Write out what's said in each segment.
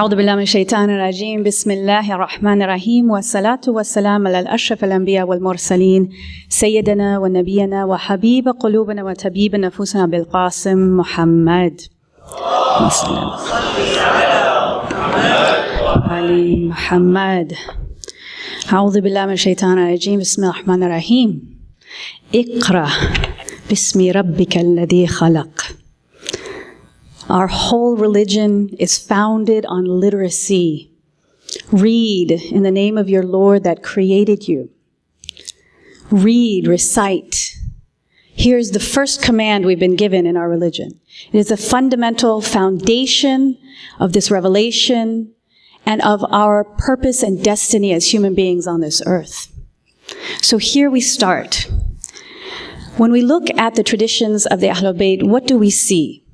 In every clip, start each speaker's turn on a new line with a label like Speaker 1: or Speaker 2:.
Speaker 1: أعوذ بالله من الشيطان الرجيم بسم الله الرحمن الرحيم والصلاة والسلام على الأشرف الأنبياء والمرسلين سيدنا ونبينا وحبيب قلوبنا وطبيب نفوسنا بالقاسم محمد علي محمد. أعوذ بالله من الشيطان الرجيم بسم الله الرحمن الرحيم اقرأ باسم ربك الذي خلق. Our whole religion is founded on literacy. Read in the name of your Lord that created you. Read, recite. Here's the first command we've been given in our religion. It is the fundamental foundation of this revelation and of our purpose and destiny as human beings on this earth. So here we start. When we look at the traditions of the Ahlul Bayt, what do we see?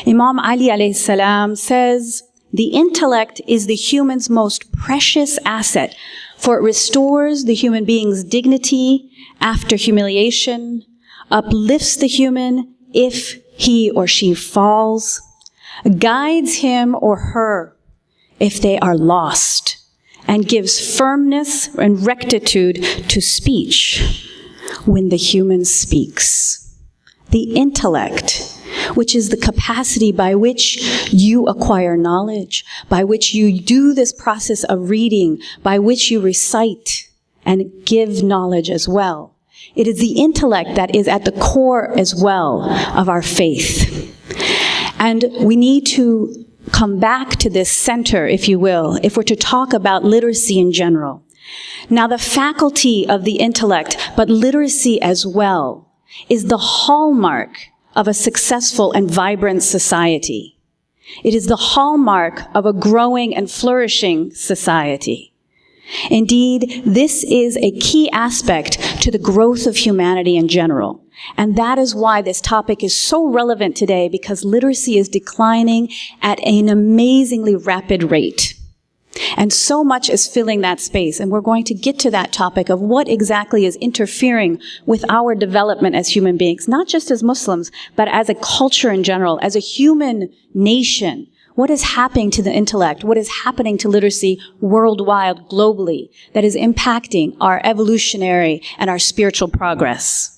Speaker 1: Imam Ali alayhi salam says, the intellect is the human's most precious asset, for it restores the human being's dignity after humiliation, uplifts the human if he or she falls, guides him or her if they are lost, and gives firmness and rectitude to speech when the human speaks. The intellect, which is the capacity by which you acquire knowledge, by which you do this process of reading, by which you recite and give knowledge as well. It is the intellect that is at the core as well of our faith. And we need to come back to this center, if you will, if we're to talk about literacy in general. Now, the faculty of the intellect, but literacy as well, is the hallmark of a successful and vibrant society. It is the hallmark of a growing and flourishing society. Indeed, this is a key aspect to the growth of humanity in general. And that is why this topic is so relevant today, because literacy is declining at an amazingly rapid rate. And so much is filling that space. And we're going to get to that topic of what exactly is interfering with our development as human beings, not just as Muslims, but as a culture in general, as a human nation. What is happening to the intellect? What is happening to literacy worldwide, globally, that is impacting our evolutionary and our spiritual progress?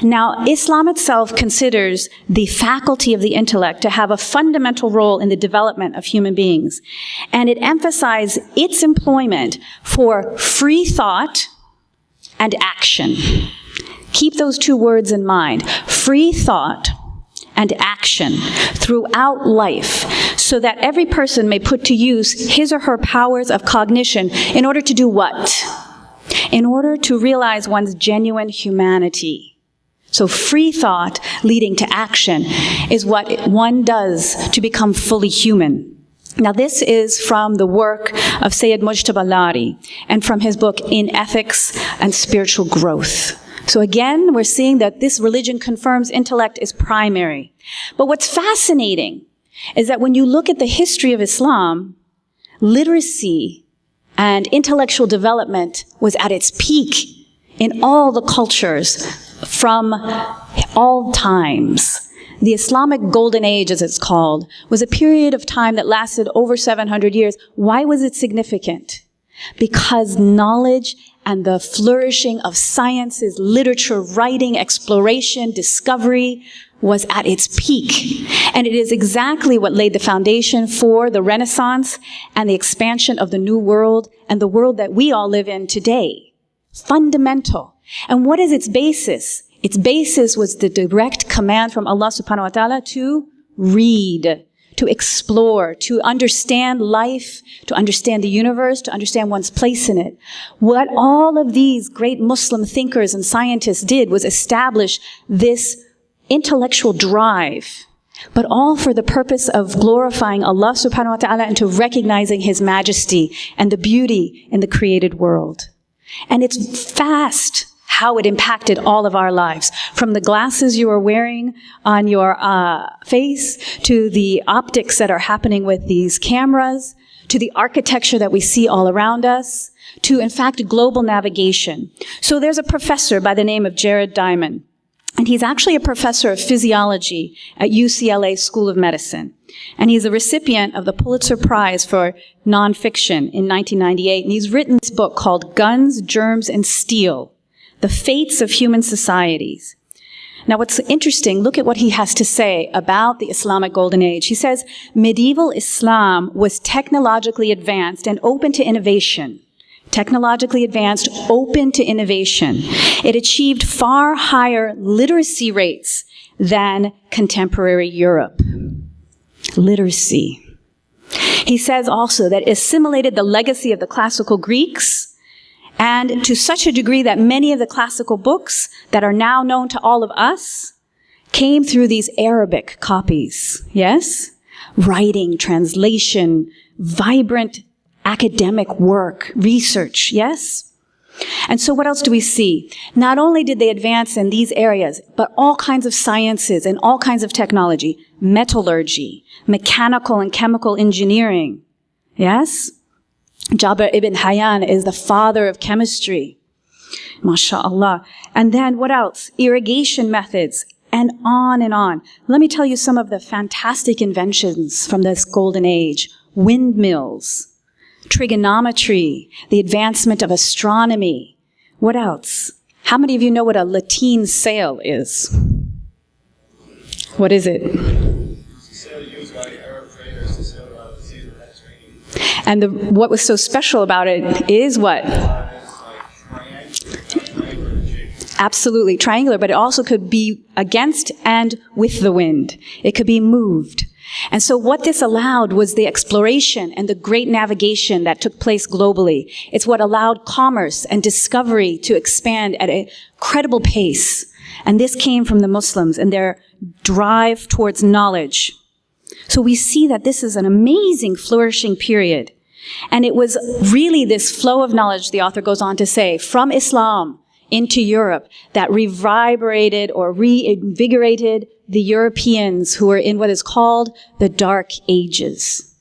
Speaker 1: Now, Islam itself considers the faculty of the intellect to have a fundamental role in the development of human beings. And it emphasizes its employment for free thought and action. Keep those two words in mind. Free thought and action throughout life, so that every person may put to use his or her powers of cognition in order to do what? In order to realize one's genuine humanity. So free thought leading to action is what one does to become fully human. Now, this is from the work of Sayyid Mujtaba Lari and from his book In Ethics and Spiritual Growth. So again, we're seeing that this religion confirms intellect is primary. But what's fascinating is that when you look at the history of Islam, literacy and intellectual development was at its peak in all the cultures from all times. The Islamic Golden Age, as it's called, was a period of time that lasted over 700 years. Why was it significant? Because knowledge and the flourishing of sciences, literature, writing, exploration, discovery was at its peak. And it is exactly what laid the foundation for the Renaissance and the expansion of the New World and the world that we all live in today. Fundamental. And what is its basis? Its basis was the direct command from Allah subhanahu wa ta'ala to read, to explore, to understand life, to understand the universe, to understand one's place in it. What all of these great Muslim thinkers and scientists did was establish this intellectual drive, but all for the purpose of glorifying Allah subhanahu wa ta'ala and to recognizing His majesty and the beauty in the created world. And it's vast how it impacted all of our lives, from the glasses you are wearing on your face, to the optics that are happening with these cameras, to the architecture that we see all around us, to, in fact, global navigation. So there's a professor by the name of Jared Diamond And he's actually a professor of physiology at UCLA School of Medicine. And he's a recipient of the Pulitzer Prize for Nonfiction in 1998. And he's written this book called Guns, Germs, and Steel: The Fates of Human Societies. Now, what's interesting, look at what he has to say about the Islamic Golden Age. He says, medieval Islam was technologically advanced and open to innovation. Technologically advanced, open to innovation. It achieved far higher literacy rates than contemporary Europe. Literacy. He says also that it assimilated the legacy of the classical Greeks, and to such a degree that many of the classical books that are now known to all of us came through these Arabic copies. Yes? Writing, translation, vibrant academic work, research, yes? And so what else do we see? Not only did they advance in these areas, but all kinds of sciences and all kinds of technology, metallurgy, mechanical and chemical engineering, yes? Jabir ibn Hayyan is the father of chemistry, mashallah. And then what else? Irrigation methods, and on and on. Let me tell you some of the fantastic inventions from this golden age. Windmills, trigonometry, the advancement of astronomy. What else? How many of you know what a lateen sail is? What is it?
Speaker 2: It's a sail used by Arab traders to sail around the seas without training.
Speaker 1: And what was so special about it is what? Absolutely triangular, but it also could be against and with the wind. It could be moved. And so what this allowed was the exploration and the great navigation that took place globally. It's what allowed commerce and discovery to expand at a credible pace. And this came from the Muslims and their drive towards knowledge. So we see that this is an amazing flourishing period. And it was really this flow of knowledge, the author goes on to say, from Islam into Europe that reverberated or reinvigorated the Europeans who were in what is called the Dark Ages.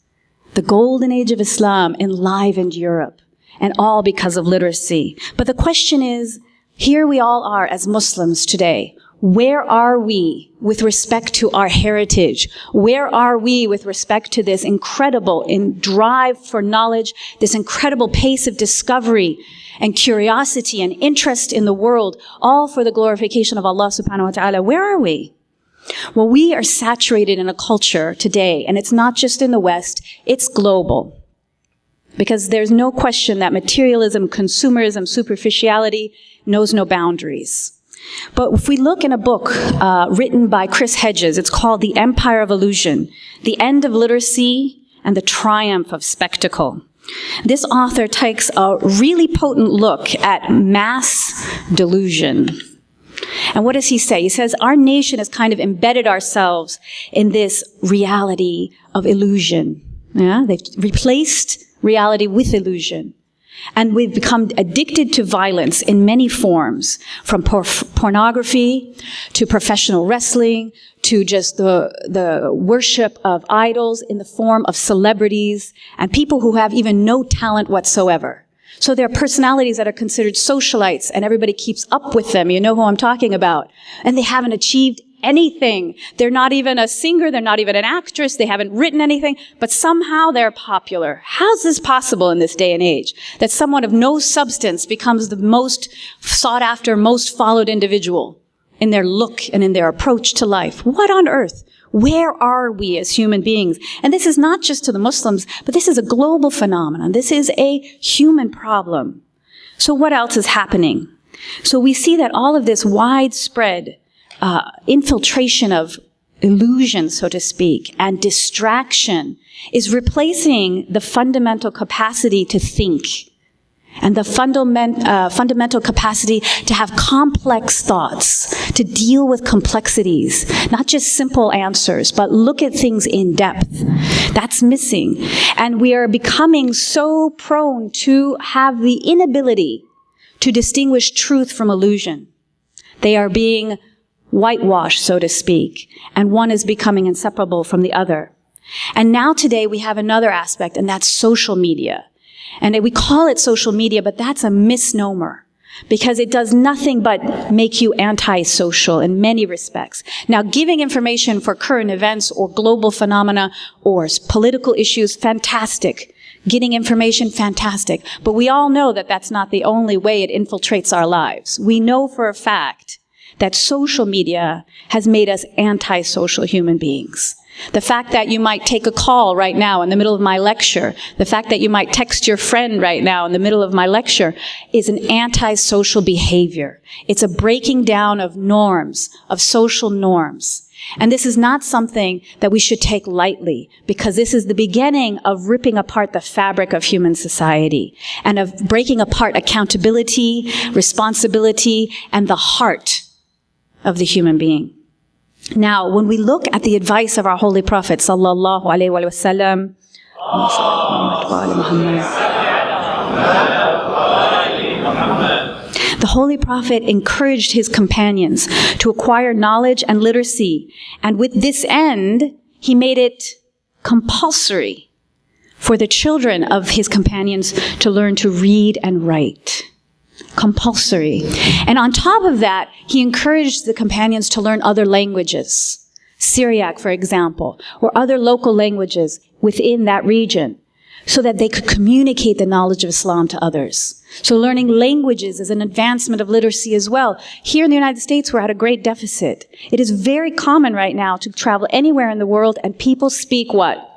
Speaker 1: The Golden Age of Islam enlivened Europe, and all because of literacy. But the question is, here we all are as Muslims today. Where are we with respect to our heritage? Where are we with respect to this incredible drive for knowledge, this incredible pace of discovery and curiosity and interest in the world, all for the glorification of Allah subhanahu wa ta'ala? Where are we? Well, we are saturated in a culture today, and it's not just in the West, it's global. Because there's no question that materialism, consumerism, superficiality knows no boundaries. But if we look in a book written by Chris Hedges, it's called The Empire of Illusion, The End of Literacy and the Triumph of Spectacle. This author takes a really potent look at mass delusion. And what does he say? He says, our nation has kind of embedded ourselves in this reality of illusion. Yeah? They've replaced reality with illusion. And we've become addicted to violence in many forms, from pornography to professional wrestling to just the worship of idols in the form of celebrities and people who have even no talent whatsoever. So there are personalities that are considered socialites and everybody keeps up with them. You know who I'm talking about. And they haven't achieved anything. They're not even a singer. They're not even an actress. They haven't written anything, but somehow they're popular. How's this possible in this day and age? That someone of no substance becomes the most sought after, most followed individual in their look and in their approach to life. What on earth? Where are we as human beings? And this is not just to the Muslims, but this is a global phenomenon. This is a human problem. So what else is happening? So we see that all of this widespread infiltration of illusion, so to speak, and distraction is replacing the fundamental capacity to think and the fundamental capacity to have complex thoughts, to deal with complexities, not just simple answers, but look at things in depth. That's missing. And we are becoming so prone to have the inability to distinguish truth from illusion. They are being whitewashed, so to speak, and one is becoming inseparable from the other. And now today we have another aspect, and that's social media. And we call it social media, but that's a misnomer. because it does nothing but make you antisocial in many respects. Now, giving information for current events or global phenomena or political issues, fantastic. Getting information, fantastic. But we all know that that's not the only way it infiltrates our lives. We know for a fact that social media has made us antisocial human beings. The fact that you might take a call right now in the middle of my lecture, the fact that you might text your friend right now in the middle of my lecture is an antisocial behavior. It's a breaking down of norms, of social norms. And this is not something that we should take lightly, because this is the beginning of ripping apart the fabric of human society and of breaking apart accountability, responsibility, and the heart of the human being. Now, when we look at the advice of our Holy Prophet, sallallahu alaihi wasallam, the Holy Prophet encouraged his companions to acquire knowledge and literacy, and with this end, he made it compulsory for the children of his companions to learn to read and write. Compulsory. And on top of that, he encouraged the companions to learn other languages, Syriac, for example, or other local languages within that region, so that they could communicate the knowledge of Islam to others. So learning languages is an advancement of literacy as well. Here in the United States, we're at a great deficit. It is very common right now to travel anywhere in the world and people speak what?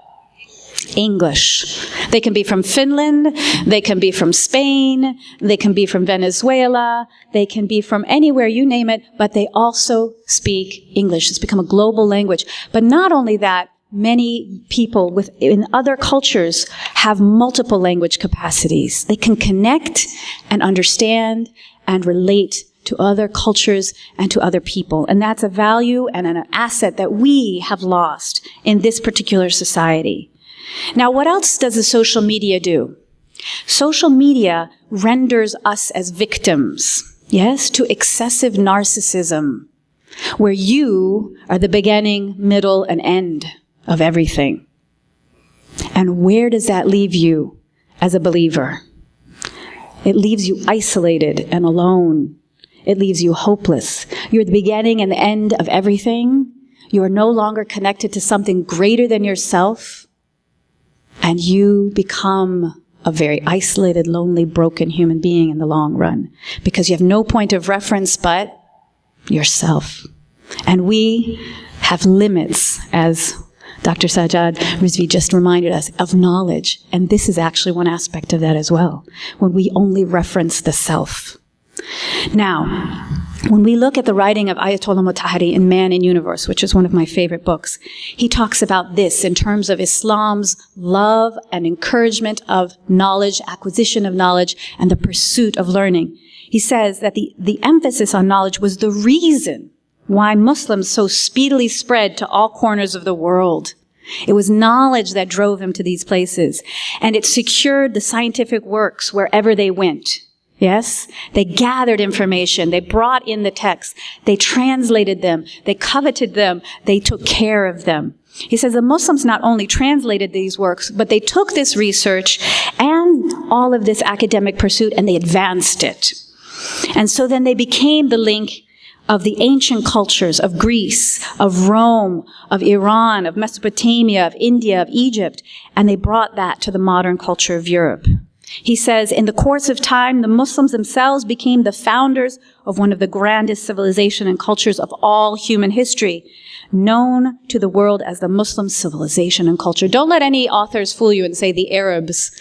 Speaker 1: English. They can be from Finland, they can be from Spain, they can be from Venezuela, they can be from anywhere, you name it, but they also speak English. It's become a global language. But not only that, many people in other cultures have multiple language capacities. They can connect and understand and relate to other cultures and to other people. And that's a value and an asset that we have lost in this particular society. Now, what else does the social media do? Social media renders us as victims, yes, to excessive narcissism, where you are the beginning, middle, and end of everything. And where does that leave you as a believer? It leaves you isolated and alone. It leaves you hopeless. You're the beginning and the end of everything. You are no longer connected to something greater than yourself. And you become a very isolated, lonely, broken human being in the long run, because you have no point of reference but yourself. And we have limits, as Dr. Sajjad Rizvi just reminded us, of knowledge. And this is actually one aspect of that as well, when we only reference the self. Now, when we look at the writing of Ayatollah Mutahhari in Man and Universe, which is one of my favorite books, he talks about this in terms of Islam's love and encouragement of knowledge, acquisition of knowledge, and the pursuit of learning. He says that the emphasis on knowledge was the reason why Muslims so speedily spread to all corners of the world. It was knowledge that drove them to these places, and it secured the scientific works wherever they went. Yes? They gathered information. They brought in the texts. They translated them. They coveted them. They took care of them. He says the Muslims not only translated these works, but they took this research and all of this academic pursuit and they advanced it. And so then they became the link of the ancient cultures of Greece, of Rome, of Iran, of Mesopotamia, of India, of Egypt, and they brought that to the modern culture of Europe. He says, in the course of time, the Muslims themselves became the founders of one of the grandest civilization and cultures of all human history, known to the world as the Muslim civilization and culture. Don't let any authors fool you and say the Arabs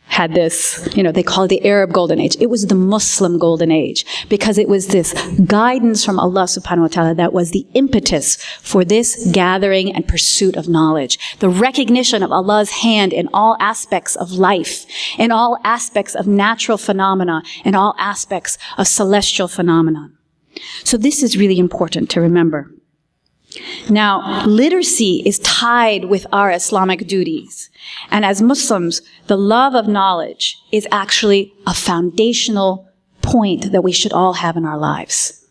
Speaker 1: had this, they call it the Arab Golden Age. It was the Muslim Golden Age, because it was this guidance from Allah subhanahu wa ta'ala that was the impetus for this gathering and pursuit of knowledge. The recognition of Allah's hand in all aspects of life, in all aspects of natural phenomena, in all aspects of celestial phenomena. So this is really important to remember. Now, literacy is tied with our Islamic duties. And as Muslims, the love of knowledge is actually a foundational point that we should all have in our lives.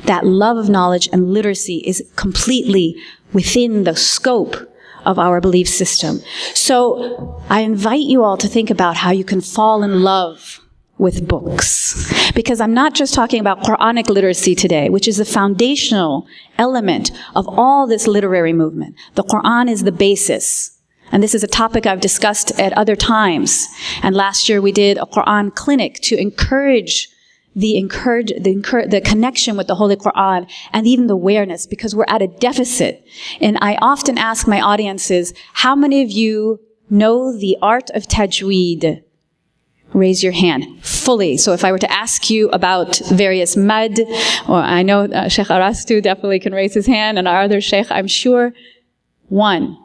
Speaker 1: That love of knowledge and literacy is completely within the scope of our belief system. So I invite you all to think about how you can fall in love with books. Because I'm not just talking about Quranic literacy today, which is the foundational element of all this literary movement. The Quran is the basis. And this is a topic I've discussed at other times. And last year we did a Quran clinic to encourage the connection with the Holy Quran and even the awareness, because we're at a deficit. And I often ask my audiences, how many of you know the Art of Tajweed? Raise your hand fully. So if I were to ask you about various mad, or I know Sheikh Arastu definitely can raise his hand, and our other Sheikh, I'm sure. 1,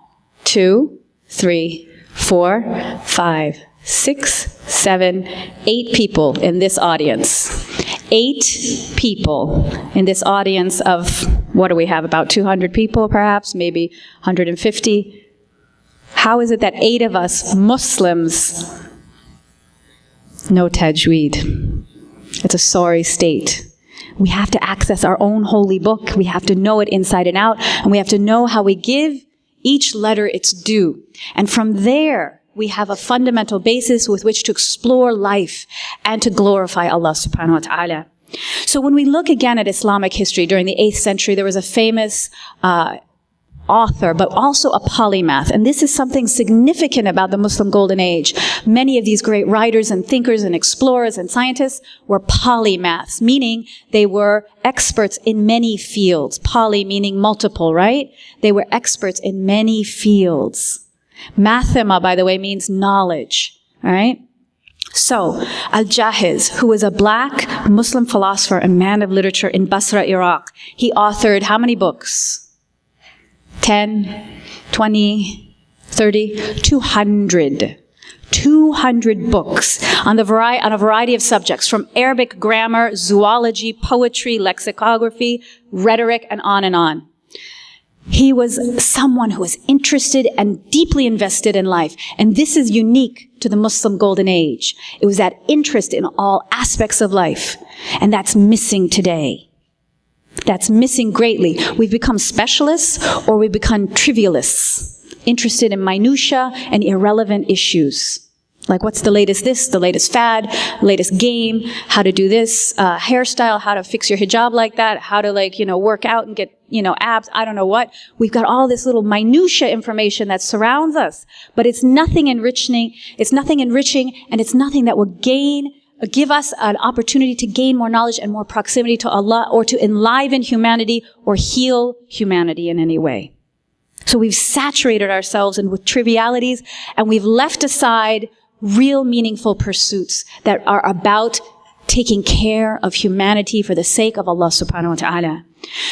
Speaker 1: 2, 3, 4, 5, 6, 7, 8 people in this audience. 8 people in this audience of, what do we have, about 200 people perhaps, maybe 150. How is it that 8 of us Muslims know Tajweed? It's a sorry state. We have to access our own holy book. We have to know it inside and out, and we have to know how we give each letter its due. And from there, we have a fundamental basis with which to explore life and to glorify Allah subhanahu wa ta'ala. So when we look again at Islamic history during the 8th century, there was a famous author, but also a polymath. And this is something significant about the Muslim Golden Age. Many of these great writers and thinkers and explorers and scientists were polymaths, meaning they were experts in many fields. Poly meaning multiple, right? They were experts in many fields. Mathema, by the way, means knowledge, all right? So, Al-Jahiz, who was a black Muslim philosopher and man of literature in Basra, Iraq, he authored how many books? 10, 20, 30, 200. 200 books on a variety of subjects, from Arabic grammar, zoology, poetry, lexicography, rhetoric, and on and on. He was someone who was interested and deeply invested in life. And this is unique to the Muslim Golden Age. It was that interest in all aspects of life. And that's missing today. That's missing greatly. We've become specialists, or we've become trivialists, interested in minutia and irrelevant issues. Like, what's the latest this, the latest fad, latest game, how to do this, hairstyle, how to fix your hijab like that, how to, work out and get, abs, I don't know what. We've got all this little minutia information that surrounds us, but it's nothing enriching, and it's nothing that will give us an opportunity to gain more knowledge and more proximity to Allah, or to enliven humanity or heal humanity in any way. So we've saturated ourselves with trivialities, and we've left aside real meaningful pursuits that are about taking care of humanity for the sake of Allah subhanahu wa ta'ala.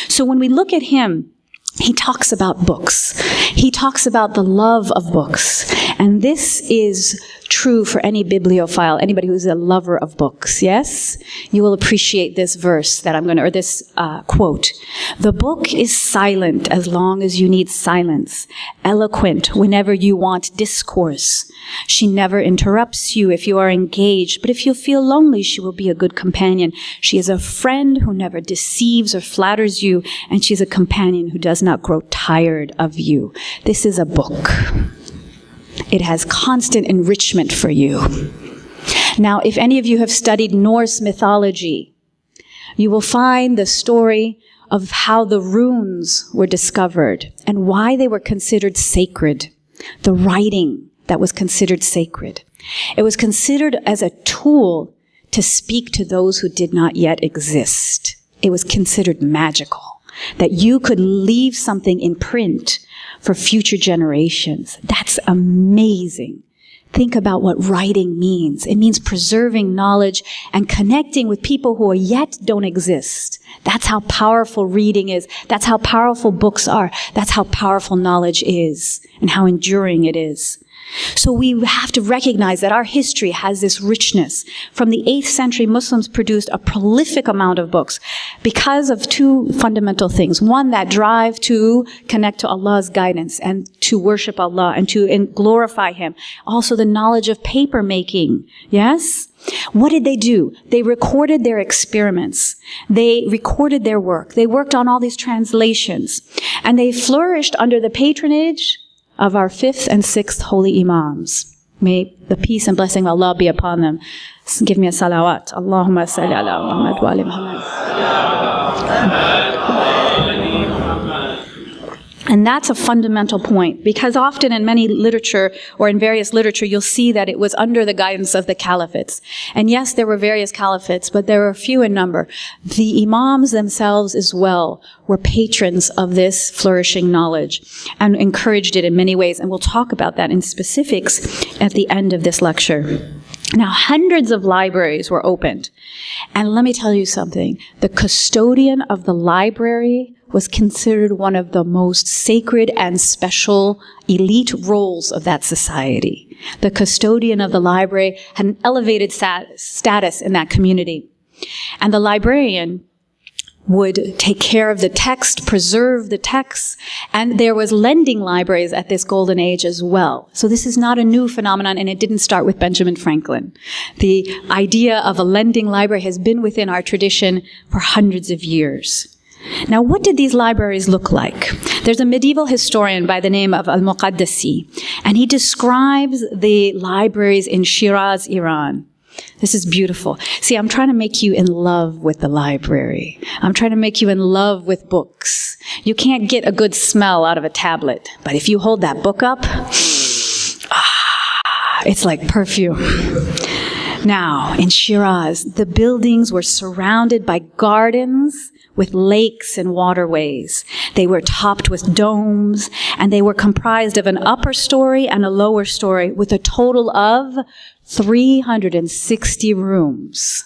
Speaker 1: So when we look at him, he talks about books. He talks about the love of books. And this is true for any bibliophile, anybody who's a lover of books, yes? You will appreciate this verse that this quote. The book is silent as long as you need silence, eloquent whenever you want discourse. She never interrupts you if you are engaged, but if you feel lonely, she will be a good companion. She is a friend who never deceives or flatters you, and she's a companion who does not grow tired of you. This is a book. It has constant enrichment for you. Now, if any of you have studied Norse mythology, you will find the story of how the runes were discovered and why they were considered sacred. The writing that was considered sacred. It was considered as a tool to speak to those who did not yet exist. It was considered magical, that you could leave something in print for future generations. That's amazing. Think about what writing means. It means preserving knowledge and connecting with people who yet don't exist. That's how powerful reading is. That's how powerful books are. That's how powerful knowledge is and how enduring it is. So we have to recognize that our history has this richness. From the 8th century, Muslims produced a prolific amount of books because of two fundamental things. One, that drive to connect to Allah's guidance and to worship Allah and to glorify Him. Also the knowledge of paper making. Yes? What did they do? They recorded their experiments. They recorded their work. They worked on all these translations. And they flourished under the patronage of our 5th and 6th holy Imams. May the peace and blessing of Allah be upon them. Give me a salawat. Allahumma salli ala Muhammad wa ali Muhammad. And that's a fundamental point, because often in many literature, or in various literature, you'll see that it was under the guidance of the caliphates. And yes, there were various caliphates, but there were few in number. The imams themselves as well were patrons of this flourishing knowledge and encouraged it in many ways. And we'll talk about that in specifics at the end of this lecture. Now, hundreds of libraries were opened. And let me tell you something. The custodian of the library was considered one of the most sacred and special elite roles of that society. The custodian of the library had an elevated status in that community. And the librarian would take care of the text, preserve the texts, and there was lending libraries at this golden age as well. So this is not a new phenomenon, and it didn't start with Benjamin Franklin. The idea of a lending library has been within our tradition for hundreds of years. Now, what did these libraries look like? There's a medieval historian by the name of Al-Muqaddasi, and he describes the libraries in Shiraz, Iran. This is beautiful. See, I'm trying to make you in love with the library. I'm trying to make you in love with books. You can't get a good smell out of a tablet, but if you hold that book up, it's like perfume. Now, in Shiraz, the buildings were surrounded by gardens with lakes and waterways. They were topped with domes, and they were comprised of an upper story and a lower story with a total of 360 rooms.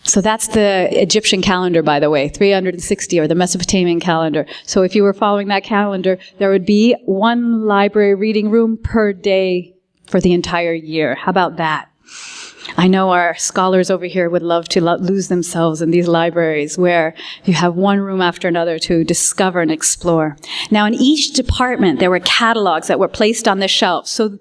Speaker 1: So that's the Egyptian calendar, by the way, 360, or the Mesopotamian calendar. So if you were following that calendar, there would be one library reading room per day for the entire year. How about that? I know our scholars over here would love to lose themselves in these libraries where you have one room after another to discover and explore. Now, in each department, there were catalogs that were placed on the shelf. So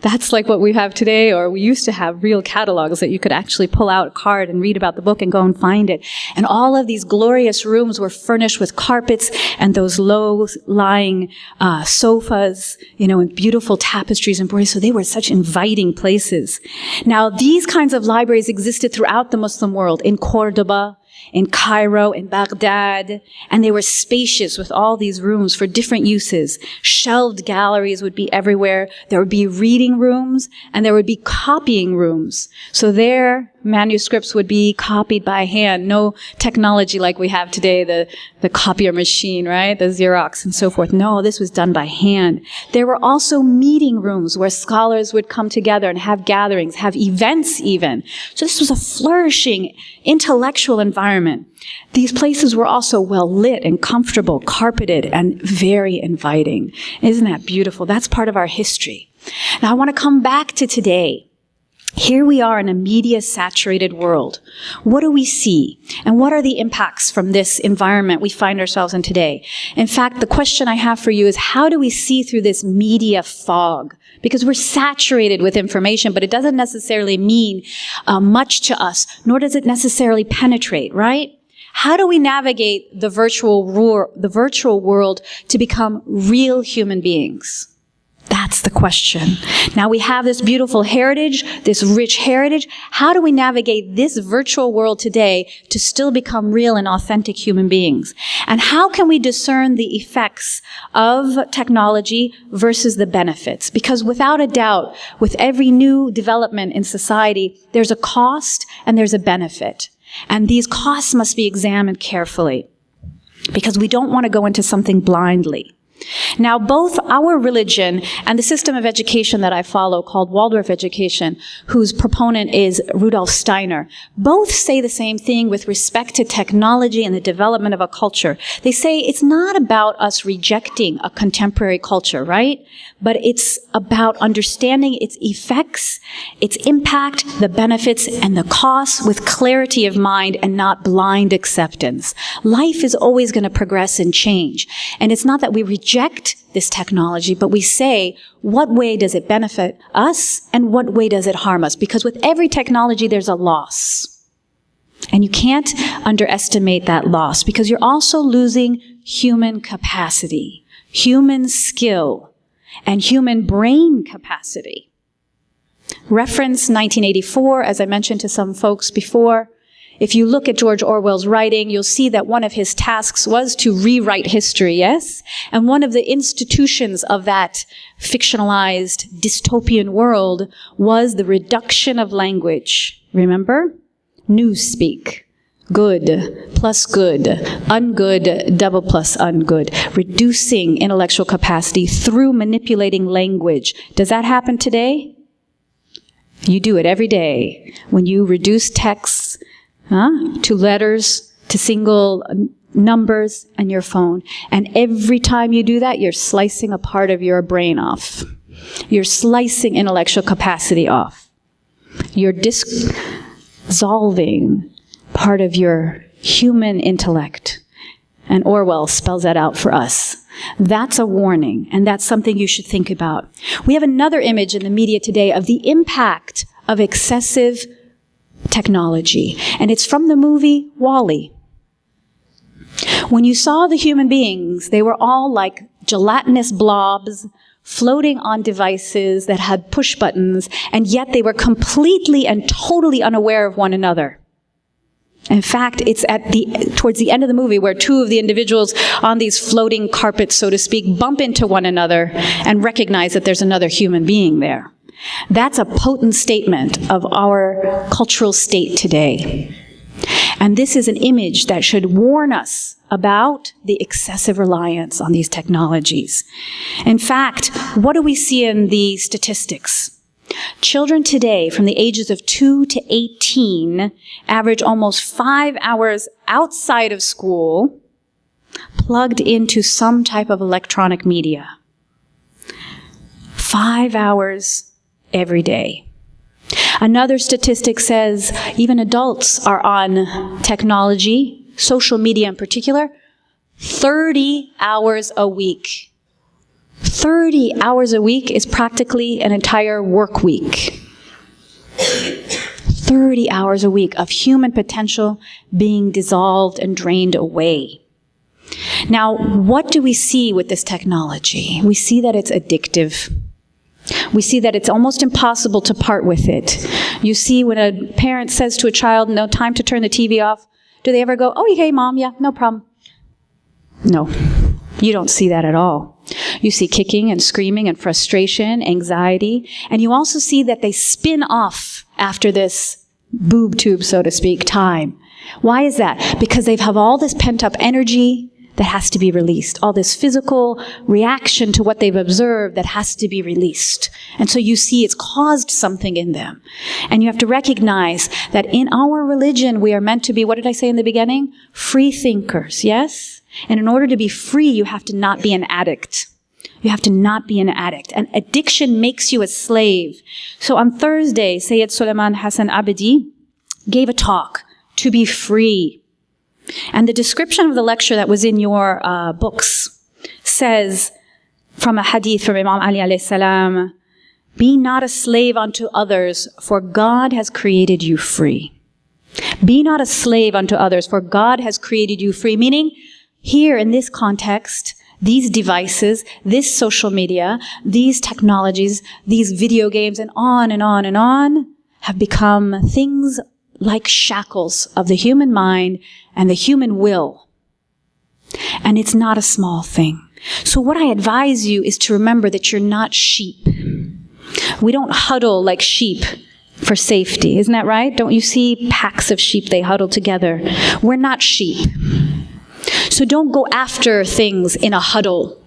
Speaker 1: that's like what we have today, or we used to have real catalogs that you could actually pull out a card and read about the book and go and find it. And all of these glorious rooms were furnished with carpets and those low-lying sofas, and beautiful tapestries and embroidery. So they were such inviting places. Now, these kinds of libraries existed throughout the Muslim world, in Cordoba, in Cairo, in Baghdad, and they were spacious with all these rooms for different uses. Shelved galleries would be everywhere. There would be reading rooms, and there would be copying rooms. So their manuscripts would be copied by hand. No technology like we have today, the copier machine, right? The Xerox and so forth. No, this was done by hand. There were also meeting rooms where scholars would come together and have gatherings, have events even. So this was a flourishing intellectual environment. These places were also well lit and comfortable, carpeted, and very inviting. Isn't that beautiful? That's part of our history. Now I want to come back to today. Here we are in a media-saturated world. What do we see? And what are the impacts from this environment we find ourselves in today? In fact, the question I have for you is, how do we see through this media fog? Because we're saturated with information, but it doesn't necessarily mean much to us, nor does it necessarily penetrate, right? How do we navigate the virtual world to become real human beings? That's the question. Now we have this beautiful heritage, this rich heritage. How do we navigate this virtual world today to still become real and authentic human beings? And how can we discern the effects of technology versus the benefits? Because without a doubt, with every new development in society, there's a cost and there's a benefit. And these costs must be examined carefully, because we don't want to go into something blindly. Now, both our religion and the system of education that I follow, called Waldorf education, whose proponent is Rudolf Steiner, both say the same thing with respect to technology and the development of a culture. They say it's not about us rejecting a contemporary culture, right? But it's about understanding its effects, its impact, the benefits, and the costs with clarity of mind and not blind acceptance. Life is always going to progress and change. And it's not that we reject this technology, but we say, what way does it benefit us and what way does it harm us? Because with every technology, there's a loss. And you can't underestimate that loss, because you're also losing human capacity, human skill, and human brain capacity. Reference 1984, as I mentioned to some folks before. If you look at George Orwell's writing, you'll see that one of his tasks was to rewrite history, yes? And one of the institutions of that fictionalized dystopian world was the reduction of language. Remember? Newspeak. Good plus good. Ungood, double plus ungood. Reducing intellectual capacity through manipulating language. Does that happen today? You do it every day. When you reduce texts to letters, to single numbers, and your phone. And every time you do that, you're slicing a part of your brain off. You're slicing intellectual capacity off. You're dissolving part of your human intellect. And Orwell spells that out for us. That's a warning, and that's something you should think about. We have another image in the media today of the impact of excessive technology, and it's from the movie WALL-E. When you saw the human beings, they were all like gelatinous blobs floating on devices that had push buttons, and yet they were completely and totally unaware of one another. In fact, it's towards the end of the movie where two of the individuals on these floating carpets, so to speak, bump into one another and recognize that there's another human being there. That's a potent statement of our cultural state today. And this is an image that should warn us about the excessive reliance on these technologies. In fact, what do we see in the statistics? Children today, from the ages of 2 to 18, average almost 5 hours outside of school, plugged into some type of electronic media. 5 hours every day. Another statistic says even adults are on technology, social media in particular, 30 hours a week. 30 hours a week is practically an entire work week. 30 hours a week of human potential being dissolved and drained away. Now, what do we see with this technology? We see that it's addictive. We see that it's almost impossible to part with it. You see when a parent says to a child, no, time to turn the TV off, do they ever go, oh, okay, Mom, yeah, no problem? No, you don't see that at all. You see kicking and screaming and frustration, anxiety, and you also see that they spin off after this boob tube, so to speak, time. Why is that? Because they have all this pent-up energy that has to be released, all this physical reaction to what they've observed that has to be released. And so you see it's caused something in them. And you have to recognize that in our religion, we are meant to be, what did I say in the beginning? Free thinkers, yes? And in order to be free, you have to not be an addict. You have to not be an addict. And addiction makes you a slave. So on Thursday, Sayyid Sulaiman Hassan Abedi gave a talk, To Be Free. And the description of the lecture that was in your books says, from a hadith from Imam Ali alayhi salam, be not a slave unto others, for God has created you free. Be not a slave unto others, for God has created you free. Meaning, here in this context, these devices, this social media, these technologies, these video games, and on and on and on, have become things like shackles of the human mind and the human will. And it's not a small thing. So what I advise you is to remember that you're not sheep. We don't huddle like sheep for safety. Isn't that right? Don't you see packs of sheep, they huddle together? We're not sheep. So don't go after things in a huddle.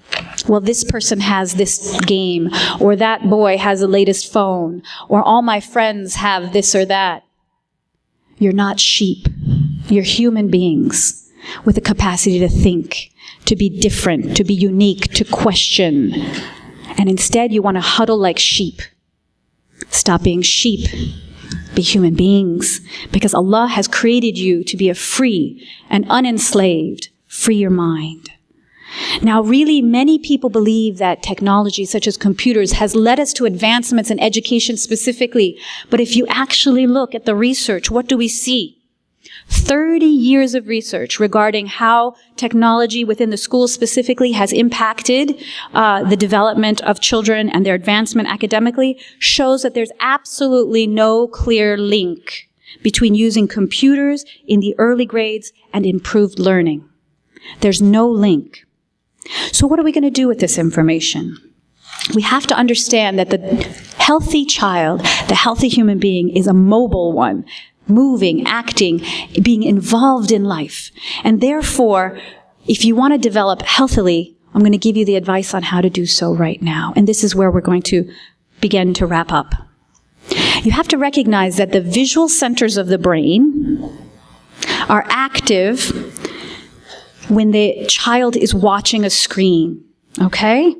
Speaker 1: Well, this person has this game, or that boy has the latest phone, or all my friends have this or that. You're not sheep. You're human beings with the capacity to think, to be different, to be unique, to question. And instead, you want to huddle like sheep. Stop being sheep. Be human beings. Because Allah has created you to be a free and unenslaved. Free your mind. Now, really, many people believe that technology, such as computers, has led us to advancements in education specifically. But if you actually look at the research, what do we see? 30 years of research regarding how technology within the schools specifically has impacted the development of children and their advancement academically shows that there's absolutely no clear link between using computers in the early grades and improved learning. There's no link. So what are we going to do with this information? We have to understand that the healthy child, the healthy human being, is a mobile one, moving, acting, being involved in life. And therefore, if you want to develop healthily, I'm going to give you the advice on how to do so right now. And this is where we're going to begin to wrap up. You have to recognize that the visual centers of the brain are active when the child is watching a screen, okay?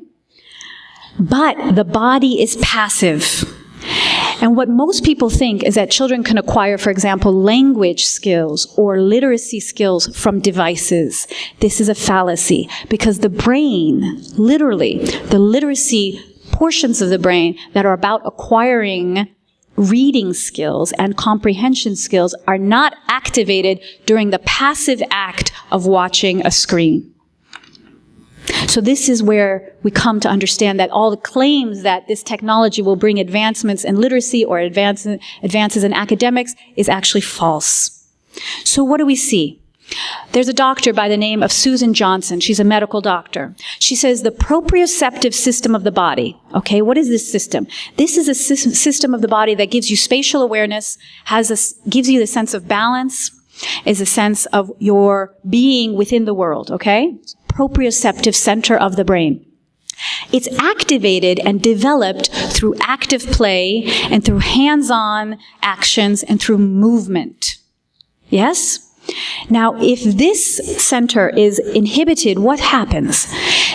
Speaker 1: But the body is passive. And what most people think is that children can acquire, for example, language skills or literacy skills from devices. This is a fallacy because the brain, literally, the literacy portions of the brain that are about acquiring reading skills and comprehension skills are not activated during the passive act of watching a screen. So this is where we come to understand that all the claims that this technology will bring advancements in literacy or advances in academics is actually false. So what do we see? There's a doctor by the name of Susan Johnson. She's a medical doctor. She says the proprioceptive system of the body. Okay, what is this system? This is a system of the body that gives you spatial awareness, gives you the sense of balance, is a sense of your being within the world, okay? Proprioceptive center of the brain. It's activated and developed through active play and through hands-on actions and through movement. Yes? Now, if this center is inhibited, what happens?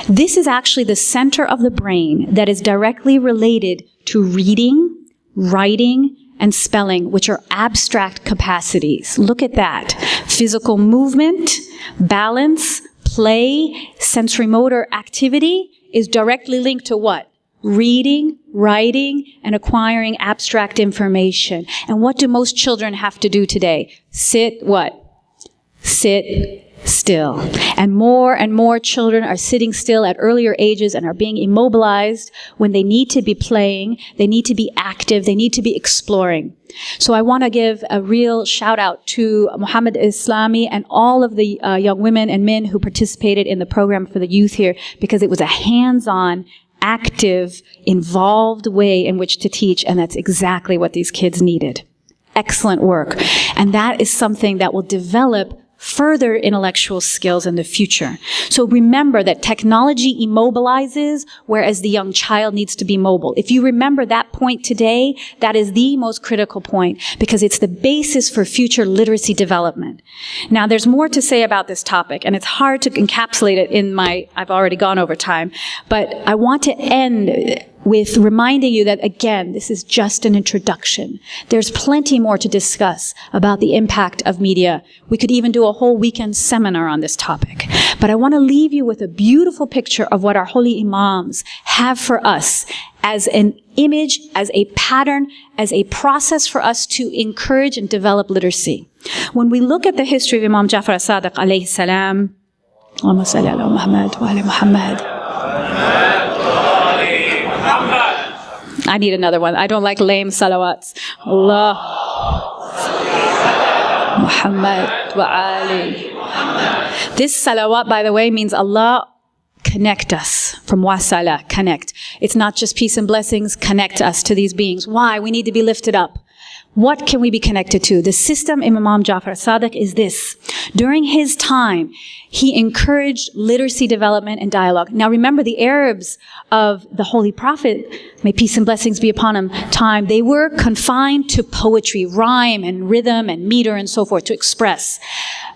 Speaker 1: This is actually the center of the brain that is directly related to reading, writing, and spelling, which are abstract capacities. Look at that. Physical movement, balance, play, sensory motor activity is directly linked to what? Reading, writing, and acquiring abstract information. And what do most children have to do today? Sit what? Sit still. And more children are sitting still at earlier ages and are being immobilized when they need to be playing, they need to be active, they need to be exploring. So I want to give a real shout out to Muhammad Islami and all of the young women and men who participated in the program for the youth here, because it was a hands-on, active, involved way in which to teach, and that's exactly what these kids needed. Excellent work. And that is something that will develop further intellectual skills in the future. So remember that technology immobilizes, whereas the young child needs to be mobile. If you remember that point today, that is the most critical point, because it's the basis for future literacy development. Now, there's more to say about this topic, and it's hard to encapsulate it in I've already gone over time, but I want to end with reminding you that, again, this is just an introduction. There's plenty more to discuss about the impact of media. We could even do a whole weekend seminar on this topic. But I want to leave you with a beautiful picture of what our holy imams have for us as an image, as a pattern, as a process for us to encourage and develop literacy. When we look at the history of Imam Jaffar as-Sadiq alayhi salam, Allahumma salli ala Muhammad wa ala Muhammad. I need another one. I don't like lame salawats. Allah. Muhammad wa Ali. This salawat, by the way, means Allah connect us. From wasala, connect. It's not just peace and blessings, connect us to these beings. Why? We need to be lifted up. What can we be connected to? The system in Imam Jaffar as-Sadiq is this. During his time, he encouraged literacy development and dialogue. Now remember, the Arabs of the Holy Prophet, may peace and blessings be upon him, time, they were confined to poetry, rhyme and rhythm and meter and so forth to express.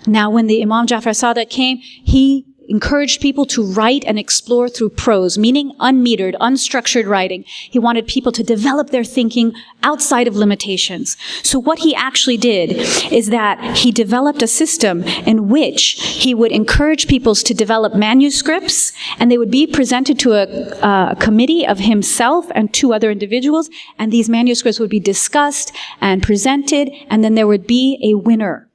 Speaker 1: Now when the Imam Jaffar as-Sadiq came, he encouraged people to write and explore through prose, meaning unmetered, unstructured writing. He wanted people to develop their thinking outside of limitations. So what he actually did is that he developed a system in which he would encourage people to develop manuscripts, and they would be presented to a committee of himself and two other individuals, and these manuscripts would be discussed and presented, and then there would be a winner.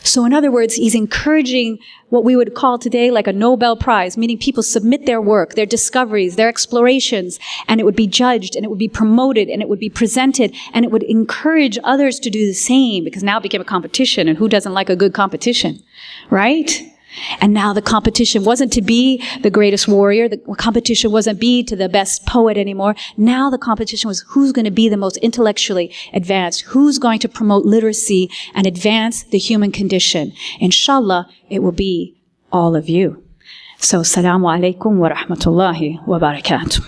Speaker 1: So in other words, he's encouraging what we would call today like a Nobel Prize, meaning people submit their work, their discoveries, their explorations, and it would be judged, and it would be promoted, and it would be presented, and it would encourage others to do the same, because now it became a competition, and who doesn't like a good competition, right? And now the competition wasn't to be the greatest warrior. The competition wasn't be to the best poet anymore. Now the competition was who's going to be the most intellectually advanced, who's going to promote literacy and advance the human condition. Inshallah, it will be all of you. So, Assalamu alaikum wa rahmatullahi wa barakatuh.